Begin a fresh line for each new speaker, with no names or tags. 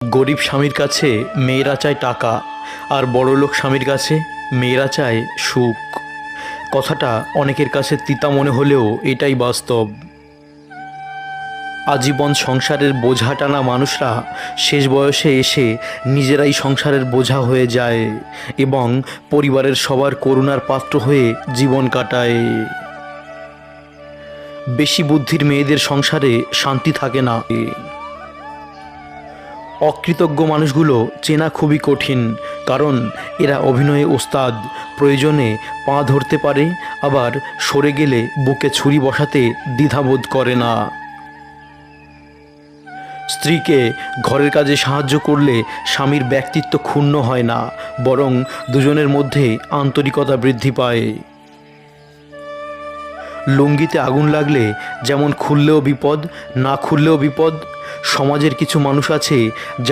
গরিব স্বামীর কাছে মেয়েরা চায় টাকা, আর বড়লোক স্বামীর কাছে মেয়েরা চায় সুখ। কথাটা অনেকের কাছে তিতা মনে হলেও এটাই বাস্তব। আজীবন সংসারের বোঝা টানা মানুষরা শেষ বয়সে এসে নিজেরাই সংসারের বোঝা হয়ে যায় এবং পরিবারের সবার করুণার পাত্র হয়ে জীবন কাটায়। বেশি বুদ্ধির মেয়েদের সংসারে শান্তি থাকে না। অকৃতজ্ঞ মানুষগুলো চেনা খুবই কঠিন, কারণ এরা অভিনয়ে ওস্তাদ। প্রয়োজনে পা ধরতে পারে, আবার সরে গেলে বুকে ছুরি বসাতে দ্বিধাবোধ করে না। স্ত্রীকে ঘরের কাজে সাহায্য করলে স্বামীর ব্যক্তিত্ব ক্ষুণ্ণ হয় না, বরং দুজনের মধ্যে আন্তরিকতা বৃদ্ধি পায়। লুঙ্গিতে আগুন লাগলে যেমন খুললেও বিপদ, না খুললেও বিপদ, সমাজের কিছু মানুষ আছে